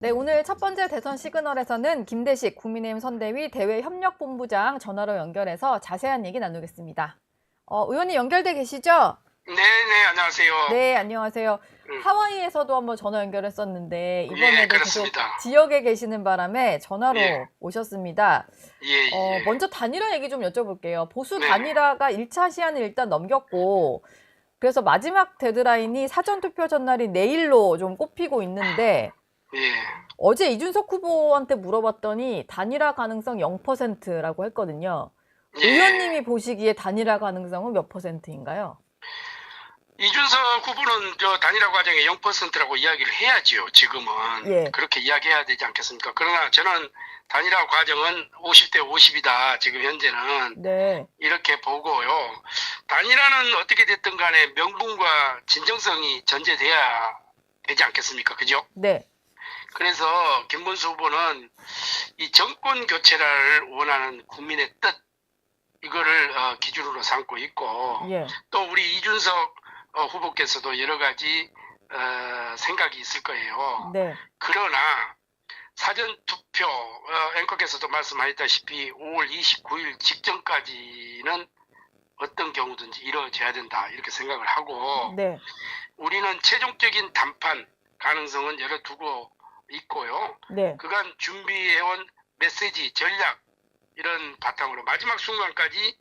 네, 오늘 첫 번째 대선 시그널에서는 김대식 국민의힘 선대위 대외협력본부장 전화로 연결해서 자세한 얘기 나누겠습니다. 의원님 연결돼 계시죠? 네, 안녕하세요. 네, 안녕하세요. 음, 하와이에서도 한번 전화 연결했었는데 예, 이번에도 계속 그렇습니다. 지역에 계시는 바람에 전화로 예, 오셨습니다. 예. 먼저 단일화 얘기 좀 여쭤볼게요. 보수 네, 단일화가 1차 시한을 일단 넘겼고 그래서 마지막 데드라인이 사전투표 전날이 내일로 좀 꼽히고 있는데 예, 어제 이준석 후보한테 물어봤더니 단일화 가능성 0%라고 했거든요. 예. 의원님이 보시기에 단일화 가능성은 몇 %인가요? 이준석 후보는 저 단일화 과정에 0%라고 이야기를 해야지요. 지금은 예. 그렇게 이야기해야 되지 않겠습니까? 그러나 저는 단일화 과정은 50대 50이다. 지금 현재는 네. 이렇게 보고요. 단일화는 어떻게 됐든 간에 명분과 진정성이 전제돼야 되지 않겠습니까? 그죠? 네. 그래서 김문수 후보는 이 정권 교체를 원하는 국민의 뜻 이거를 기준으로 삼고 있고 예. 또 우리 이준석 후보께서도 여러 가지 생각이 있을 거예요. 네. 그러나 사전투표 앵커께서도 말씀하셨다시피 5월 29일 직전까지는 어떤 경우든지 이루어져야 된다 이렇게 생각을 하고 네. 우리는 최종적인 단판 가능성은 열어두고 있고요. 네. 그간 준비해온 메시지, 전략 이런 바탕으로 마지막 순간까지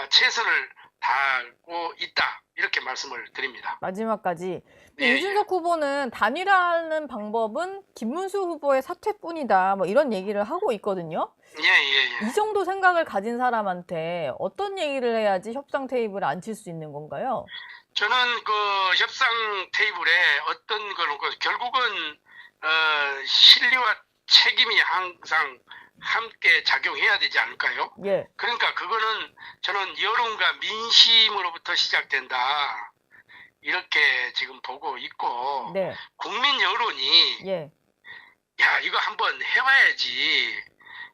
최선을 다하고 있다 이렇게 말씀을 드립니다. 마지막까지. 근데 예, 이준석 후보는 단일화하는 방법은 김문수 후보의 사퇴뿐이다. 뭐 이런 얘기를 하고 있거든요. 예. 이 정도 생각을 가진 사람한테 어떤 얘기를 해야지 협상 테이블에 앉힐 수 있는 건가요? 저는 그 협상 테이블에 어떤 거는 결국은 실리와 책임이 항상 함께 작용해야 되지 않을까요? 예. 그러니까 그거는 저는 여론과 민심으로부터 시작된다. 이렇게 지금 보고 있고 네. 국민 여론이 예. 야 이거 한번 해봐야지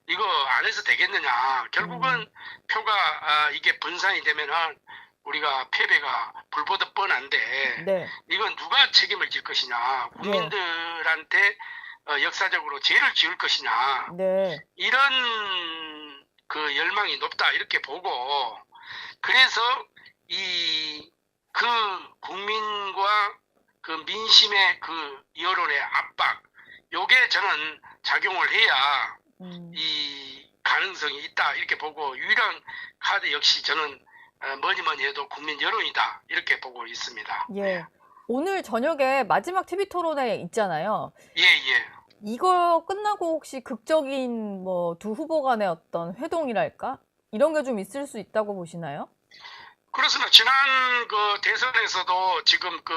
이거 안 해서 되겠느냐 결국은 표가 이게 분산이 되면은 우리가 패배가 불보듯 뻔한데 네. 이건 누가 책임을 질 것이냐 국민들한테 역사적으로 죄를 지을 것이냐 네. 이런 그 열망이 높다 이렇게 보고 그래서 그 국민과 그 민심의 그 여론의 압박 요게 저는 작용을 해야 이 가능성이 있다 이렇게 보고 유일한 카드 역시 저는 뭐니 해도 국민 여론이다 이렇게 보고 있습니다. 예. 오늘 저녁에 마지막 TV 토론회 있잖아요. 예. 이거 끝나고 혹시 극적인 뭐 두 후보 간의 어떤 회동이랄까? 이런 게 좀 있을 수 있다고 보시나요? 그렇습니다. 지난 그 대선에서도 지금 그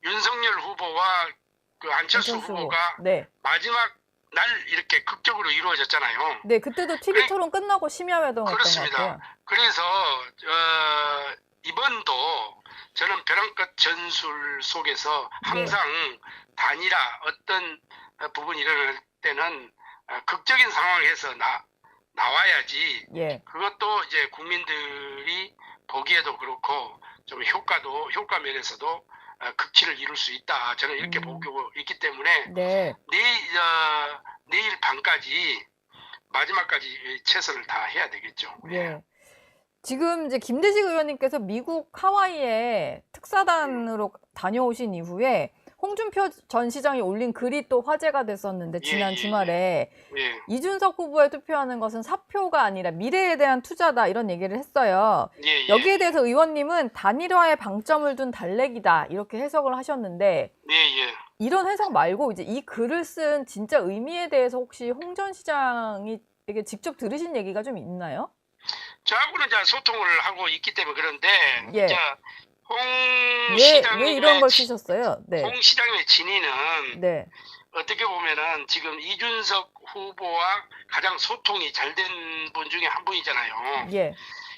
윤석열 후보와 그 안철수 후보가 네. 마지막 날 이렇게 극적으로 이루어졌잖아요. 네, 그때도 TV 토론 끝나고 심야 회동 했던 것 그렇습니다. 같아요. 그래서 이번도 저는 벼랑 끝 전술 속에서 항상 단일화 어떤 부분이 일어날 때는 극적인 상황에서 나와야지 예. 그것도 이제 국민들이 보기에도 그렇고 좀 효과 면에서도 극치를 이룰 수 있다. 저는 이렇게 보고 있기 때문에 네. 내일 밤까지 마지막까지 최선을 다해야 되겠죠. 예. 지금 이제 김대식 의원님께서 미국 하와이에 특사단으로 다녀오신 이후에 홍준표 전 시장이 올린 글이 또 화제가 됐었는데 지난 주말에 예. 이준석 후보에 투표하는 것은 사표가 아니라 미래에 대한 투자다 이런 얘기를 했어요. 예. 여기에 대해서 의원님은 단일화에 방점을 둔 달래기다 이렇게 해석을 하셨는데 예. 이런 해석 말고 이제 이 글을 쓴 진짜 의미에 대해서 혹시 홍 전 시장이 이게 직접 들으신 얘기가 좀 있나요? 저하고는 이제 소통을 하고 있기 때문에 그런데 예. 자, 왜 이런 걸 쓰셨어요? 네. 홍 시장의 진위는 네. 어떻게 보면은 지금 이준석 후보와 가장 소통이 잘 된 분 중에 한 분이잖아요. 예.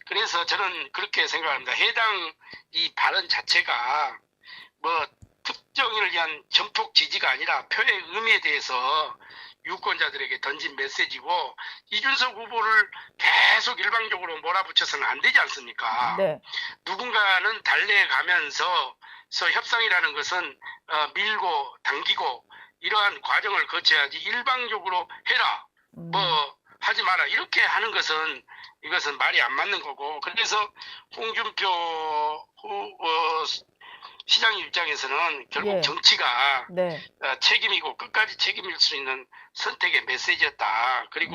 그래서 저는 그렇게 생각합니다. 해당 이 발언 자체가 뭐 특정인을 위한 전폭 지지가 아니라 표의 의미에 대해서 유권자들에게 던진 메시지고 이준석 후보를 계속 일방적으로 몰아붙여서는 안 되지 않습니까? 네. 누군가는 달래가면서 협상이라는 것은 밀고 당기고 이러한 과정을 거쳐야지 일방적으로 해라, 뭐 하지 마라 이렇게 하는 것은 이것은 말이 안 맞는 거고, 그래서 홍준표 시장 입장에서는 결국 예. 정치가 네. 책임이고 끝까지 책임질 수 있는 선택의 메시지였다. 그리고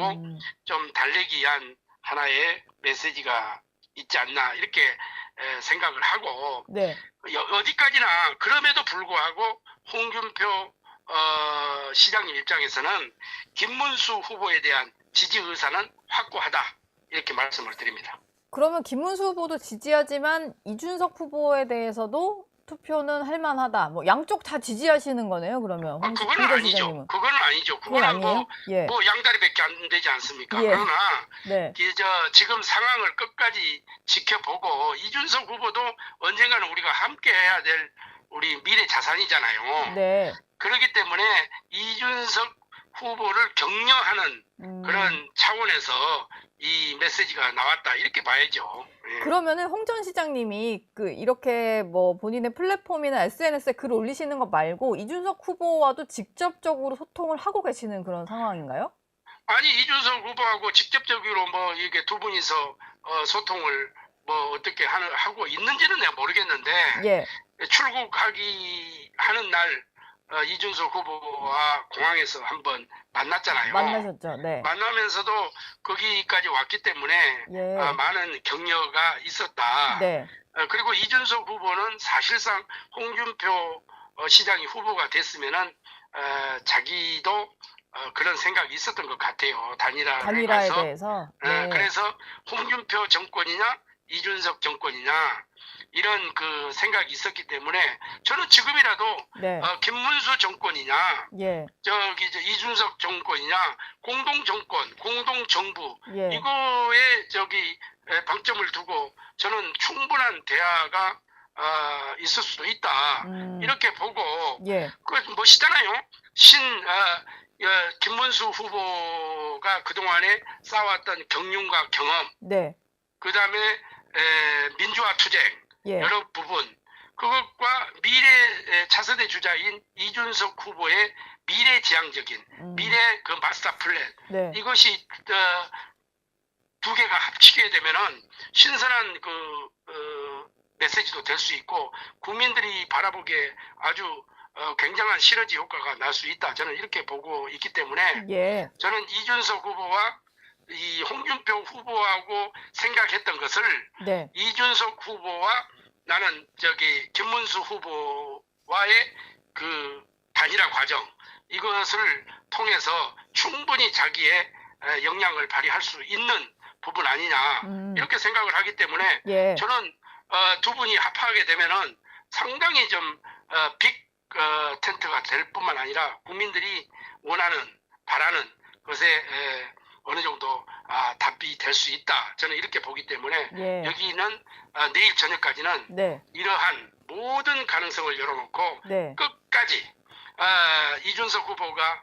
좀 달래기 위한 하나의 메시지가 있지 않나 이렇게 생각을 하고, 네. 어디까지나 그럼에도 불구하고 홍준표 시장님 입장에서는 김문수 후보에 대한 지지 의사는 확고하다 이렇게 말씀을 드립니다. 그러면 김문수 후보도 지지하지만 이준석 후보에 대해서도 투표는 할 만하다. 뭐 양쪽 다 지지하시는 거네요, 그러면. 그건 아니죠. 그건 아니죠. 그거는 아니에요? 예. 뭐 양다리밖에 안 되지 않습니까? 예. 그러나 네. 지금 상황을 끝까지 지켜보고 이준석 후보도 언젠가는 우리가 함께 해야 될 우리 미래 자산이잖아요. 네. 그렇기 때문에 이준석 후보를 격려하는 그런 차원에서 이 메시지가 나왔다 이렇게 봐야죠. 예. 그러면은 홍 전 시장님이 이렇게 뭐 본인의 플랫폼이나 SNS에 글 올리시는 거 말고 이준석 후보와도 직접적으로 소통을 하고 계시는 그런 상황인가요? 아니, 이준석 후보하고 직접적으로 뭐 이게 두 분이서 소통을 뭐 어떻게 하고 있는지는 내가 모르겠는데, 예. 출국하기 하는 날 이준석 후보와 공항에서 한번 만났잖아요. 만나셨죠. 네. 만나면서도 거기까지 왔기 때문에 예. 많은 격려가 있었다. 네. 그리고 이준석 후보는 사실상 홍준표 시장이 후보가 됐으면은 자기도 그런 생각이 있었던 것 같아요. 단일화에 대해서. 네. 그래서 홍준표 정권이냐 이준석 정권이냐 이런 그 생각이 있었기 때문에 저는 지금이라도 네. 김문수 정권이냐 예. 이준석 정권이냐 공동 정권 공동 정부 예. 이거에 방점을 두고 저는 충분한 대화가 있을 수도 있다 이렇게 보고, 예. 그 멋있잖아요. 김문수 후보가 그동안에 쌓아왔던 경륜과 경험, 네. 그 다음에 민주화 투쟁 예. 여러 부분, 그것과 미래 차세대 주자인 이준석 후보의 미래지향적인 미래 그 마스터 플랜, 네. 이것이 두 개가 합치게 되면은 신선한 메시지도 될 수 있고 국민들이 바라보기에 아주 굉장한 시너지 효과가 날 수 있다. 저는 이렇게 보고 있기 때문에 예. 저는 이준석 후보와 이 홍준표 후보하고 생각했던 것을 네. 이준석 후보와 나는 김문수 후보와의 그 단일화 과정 이것을 통해서 충분히 자기의 역량을 발휘할 수 있는 부분 아니냐 이렇게 생각을 하기 때문에 예. 저는 두 분이 합하게 되면은 상당히 좀 빅 텐트가 될 뿐만 아니라 국민들이 원하는 바라는 것에 어느 정도 답이 될 수 있다. 저는 이렇게 보기 때문에 예. 여기는 내일 저녁까지는 네. 이러한 모든 가능성을 열어놓고 네. 끝까지 이준석 후보가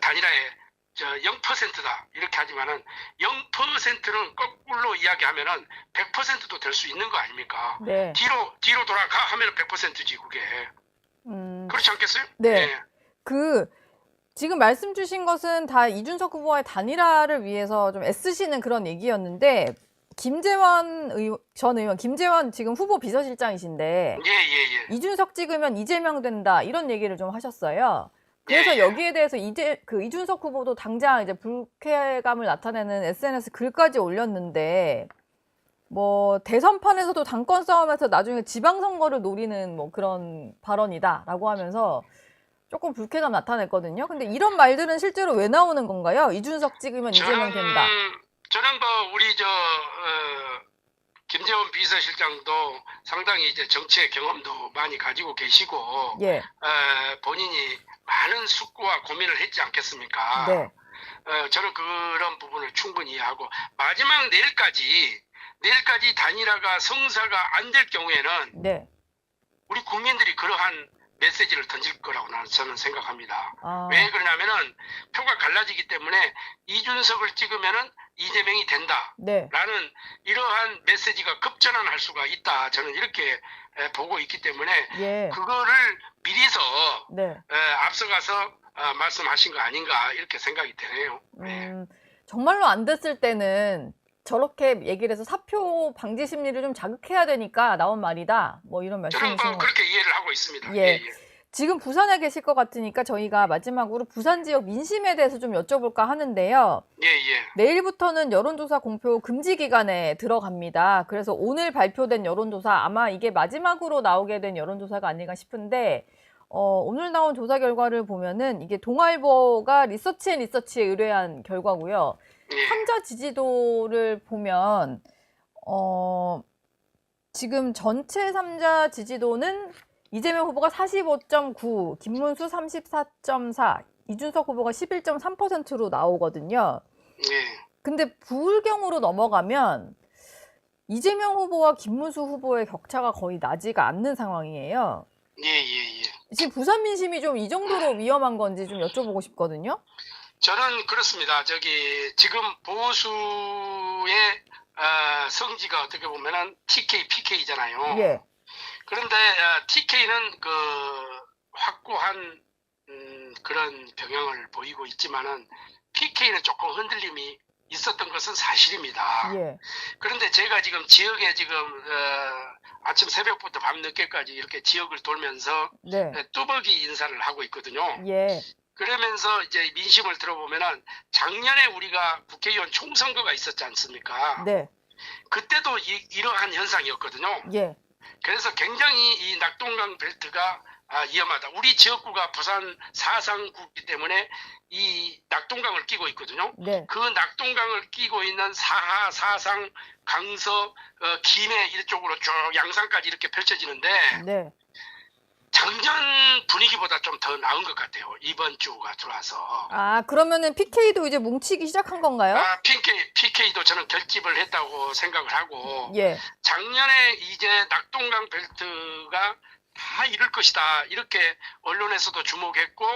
단일화에 0%다 이렇게 하지만은 0%는 거꾸로 이야기하면은 100%도 될 수 있는 거 아닙니까? 네. 뒤로 돌아가 하면 100%지 그게. 그렇지 않겠어요? 네. 네. 지금 말씀 주신 것은 다 이준석 후보와의 단일화를 위해서 좀 애쓰시는 그런 얘기였는데, 김재원 전 의원, 김재원 지금 후보 비서실장이신데, 예. 이준석 찍으면 이재명 된다, 이런 얘기를 좀 하셨어요. 그래서 예. 여기에 대해서 이준석 후보도 당장 이제 불쾌감을 나타내는 SNS 글까지 올렸는데, 뭐 대선판에서도 당권 싸움에서 나중에 지방선거를 노리는 뭐 그런 발언이다라고 하면서 조금 불쾌감 나타냈거든요. 근데 이런 말들은 실제로 왜 나오는 건가요? 이준석 찍으면 이재명 된다. 저는 뭐 우리 김재원 비서실장도 상당히 이제 정치의 경험도 많이 가지고 계시고, 예. 본인이 많은 숙고와 고민을 했지 않겠습니까? 네. 저는 그런 부분을 충분히 이해하고, 마지막 내일까지 단일화가 성사가 안 될 경우에는 네. 우리 국민들이 그러한 메시지를 던질 거라고 저는 생각합니다. 아. 왜 그러냐면은 표가 갈라지기 때문에 이준석을 찍으면은 이재명이 된다. 네. 라는 이러한 메시지가 급전환할 수가 있다. 저는 이렇게 보고 있기 때문에 예. 그거를 미리서 네. 앞서가서 말씀하신 거 아닌가 이렇게 생각이 되네요. 정말로 안 됐을 때는 저렇게 얘기를 해서 사표 방지 심리를 좀 자극해야 되니까 나온 말이다. 뭐 이런 저는 말씀이신 것 그렇게 이해를 하고 있습니다. 예. 예, 예. 지금 부산에 계실 것 같으니까 저희가 마지막으로 부산 지역 민심에 대해서 좀 여쭤볼까 하는데요. 예, 예. 내일부터는 여론조사 공표 금지 기간에 들어갑니다. 그래서 오늘 발표된 여론조사 아마 이게 마지막으로 나오게 된 여론조사가 아닌가 싶은데 오늘 나온 조사 결과를 보면은 이게 동아일보가 리서치에 의뢰한 결과고요. 예. 삼자 지지도를 보면 지금 전체 삼자 지지도는 이재명 후보가 45.9, 김문수 34.4, 이준석 후보가 11.3%로 나오거든요. 예. 근데 부울경으로 넘어가면 이재명 후보와 김문수 후보의 격차가 거의 나지가 않는 상황이에요. 예, 예, 예. 지금 부산 민심이 좀 이 정도로 위험한 건지 좀 여쭤보고 싶거든요. 저는 그렇습니다. 지금 보수의 성지가 어떻게 보면은 TK, PK잖아요. 예. 그런데 TK는 확고한 그런 경향을 보이고 있지만은 PK는 조금 흔들림이 있었던 것은 사실입니다. 예. 그런데 제가 지금 지역에 아침 새벽부터 밤 늦게까지 이렇게 지역을 돌면서 네. 뚜벅이 인사를 하고 있거든요. 예. 그러면서 이제 민심을 들어보면은 작년에 우리가 국회의원 총선거가 있었지 않습니까? 네. 그때도 이러한 현상이었거든요. 예. 그래서 굉장히 이 낙동강 벨트가 위험하다. 우리 지역구가 부산 사상구이기 때문에 이 낙동강을 끼고 있거든요. 네. 그 낙동강을 끼고 있는 사하, 사상, 강서, 김해 이쪽으로 쭉 양산까지 이렇게 펼쳐지는데 네. 작년 분위기보다 좀 더 나은 것 같아요. 이번 주가 들어와서. 그러면은 PK도 이제 뭉치기 시작한 건가요? PK도 저는 결집을 했다고 생각을 하고 예. 작년에 이제 낙동강 벨트가 다 이룰 것이다. 이렇게 언론에서도 주목했고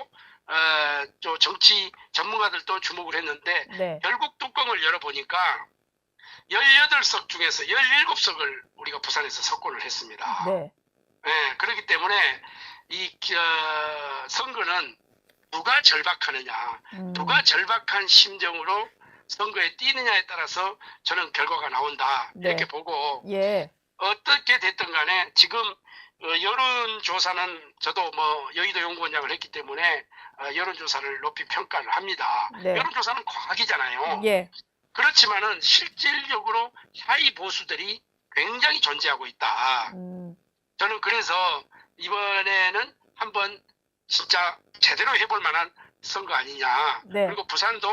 또 정치 전문가들도 주목을 했는데 네. 결국 뚜껑을 열어보니까 18석 중에서 17석을 우리가 부산에서 석권을 했습니다. 네. 네, 그렇기 때문에 이 선거는 누가 절박하느냐, 누가 절박한 심정으로 선거에 뛰느냐에 따라서 저는 결과가 나온다. 네. 이렇게 보고 예. 어떻게 됐든 간에 지금 여론조사는 저도 여의도 연구원장을 했기 때문에 여론조사를 높이 평가를 합니다. 네. 여론조사는 과학이잖아요. 예. 그렇지만은 실질적으로 하위 보수들이 굉장히 존재하고 있다. 저는 그래서 이번에는 한번 진짜 제대로 해볼 만한 선거 아니냐. 네. 그리고 부산도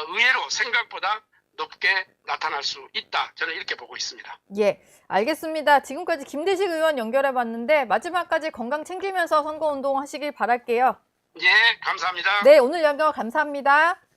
의외로 생각보다 높게 나타날 수 있다. 저는 이렇게 보고 있습니다. 예, 알겠습니다. 지금까지 김대식 의원 연결해봤는데 마지막까지 건강 챙기면서 선거운동 하시길 바랄게요. 예, 감사합니다. 네, 오늘 연결 감사합니다.